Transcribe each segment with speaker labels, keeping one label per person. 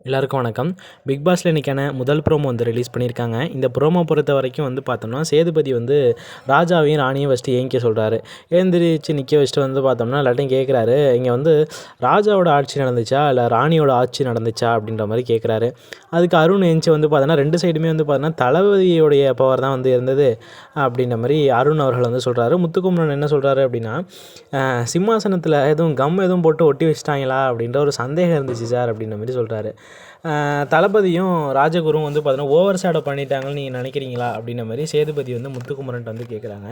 Speaker 1: எல்லாருக்கும் வணக்கம். பிக் பாஸ்ல இன்னைக்கான முதல் ப்ரோமோ வந்து ரிலீஸ் பண்ணியிருக்காங்க. இந்த ப்ரோமோ பொறுத்த வரைக்கும் வந்து பார்த்தோம்னா, சேதுபதி வந்து ராஜாவையும் ராணியும் ஃபஸ்ட்டு ஏந்திக்க சொல்கிறாரு. எழுந்திரிச்சு நிற்க வச்சுட்டு வந்து பார்த்தோம்னா, எல்லார்ட்டையும் கேட்குறாரு, இங்கே வந்து ராஜாவோட ஆட்சி நடந்துச்சா இல்லை ராணியோட ஆட்சி நடந்துச்சா அப்படின்ற மாதிரி கேட்குறாரு. அதுக்கு அருண் ஏந்திச்சு வந்து பார்த்தோன்னா, ரெண்டு சைடுமே வந்து பார்த்தோன்னா தளபதியோடைய பவர் தான் வந்து இருந்தது அப்படின்ற மாதிரி அருண் அவர்கள் வந்து சொல்கிறாரு. முத்துக்குமரன் என்ன சொல்கிறாரு அப்படின்னா, சிம்மாசனத்தில் எதுவும் எதுவும் போட்டு ஒட்டி வச்சிட்டாங்களா அப்படின்ற ஒரு சந்தேகம் இருந்துச்சு சார் அப்படின்ற மாதிரி சொல்கிறாரு. தளபதியும் ராஜகுருவும் வந்து பார்த்தீங்கன்னா ஓவர் ஷேடோ பண்ணிட்டாங்கன்னு நீங்கள் நினைக்கிறீங்களா அப்படின்ற மாதிரி சேதுபதி வந்து முத்துக்குமரன்ட்டு வந்து கேட்குறாங்க.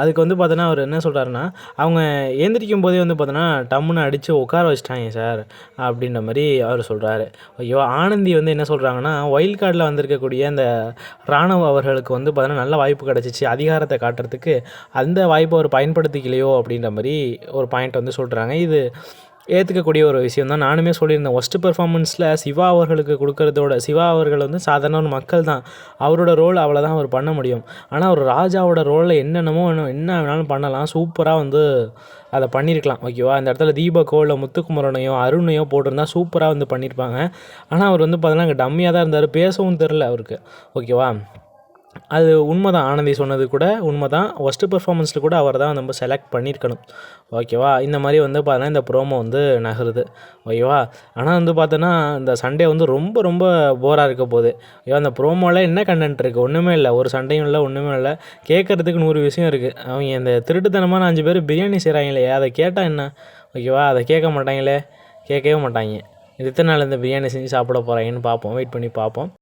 Speaker 1: அதுக்கு வந்து பார்த்தோன்னா அவர் என்ன சொல்கிறாருன்னா, அவங்க எழுந்திரிக்கும் போதே வந்து பார்த்தோன்னா டம்முன்னு அடித்து உட்கார வச்சிட்டாங்க சார் அப்படின்ற மாதிரி அவர் சொல்கிறாரு. ஐயோ, ஆனந்தி வந்து என்ன சொல்கிறாங்கன்னா, ஒயில்ட் கார்டில் வந்திருக்கக்கூடிய அந்த ராணுவ அவர்களுக்கு வந்து பார்த்தோன்னா நல்ல வாய்ப்பு கிடச்சிச்சு அதிகாரத்தை காட்டுறதுக்கு, அந்த வாய்ப்பை அவர் பயன்படுத்திக்கலையோ அப்படின்ற மாதிரி ஒரு பாயிண்ட் வந்து சொல்கிறாங்க. இது ஏற்றுக்கக்கூடிய ஒரு விஷயம் தான். நானுமே சொல்லியிருந்தேன், ஒஸ்ட்டு பெர்ஃபார்மன்ஸில் சிவா அவர்களுக்கு கொடுக்கறதோட, சிவா அவர்கள் வந்து சாதாரண ஒரு மக்கள் தான், அவரோட ரோல் அவ்வளோதான் அவர் பண்ண முடியும். ஆனால் ஒரு ராஜாவோட ரோலில் என்ன வேணாலும் பண்ணலாம், சூப்பராக வந்து அதை பண்ணியிருக்கலாம். ஓகேவா, இந்த இடத்துல தீபக்கோ இல்லை முத்துக்குமரனையோ அருணையோ போட்டிருந்தா சூப்பராக வந்து பண்ணியிருப்பாங்க. ஆனால் அவர் வந்து பார்த்தீங்கன்னா அங்கே டம்மியாக தான் இருந்தார், பேசவும் தெரில அவருக்கு. ஓகேவா, அது உண்மை தான். ஆனந்தி சொன்னது கூட உண்மை தான். ஒஸ்ட்டு பெர்ஃபார்மன்ஸில் கூட அவர் தான் நம்ம செலக்ட் பண்ணியிருக்கணும். ஓகேவா, இந்த மாதிரி வந்து பார்த்தோன்னா இந்த ப்ரோமோ வந்து நகருது. ஓகேவா, ஆனால் வந்து பார்த்தோன்னா இந்த சண்டே வந்து ரொம்ப ரொம்ப போராக இருக்க போகுது. ஐயோ, அந்த ப்ரோமோவில் என்ன கண்டென்ட் இருக்குது? ஒன்றுமே இல்லை. ஒரு சண்டையும் இல்லை, ஒன்றுமே இல்லை. கேட்குறதுக்கு 100 விஷயம் இருக்குது. அவங்க இந்த திருட்டுத்தனமான 5 பேர் பிரியாணி செய்கிறாங்களே, அதை கேட்டால் என்ன? ஓகேவா, அதை கேட்க மாட்டாங்களே, கேட்கவே மாட்டாங்க. இது எத்தனை நாள் இந்த பிரியாணி செஞ்சு சாப்பிட போகிறாங்கன்னு பார்ப்போம், வெயிட் பண்ணி பார்ப்போம்.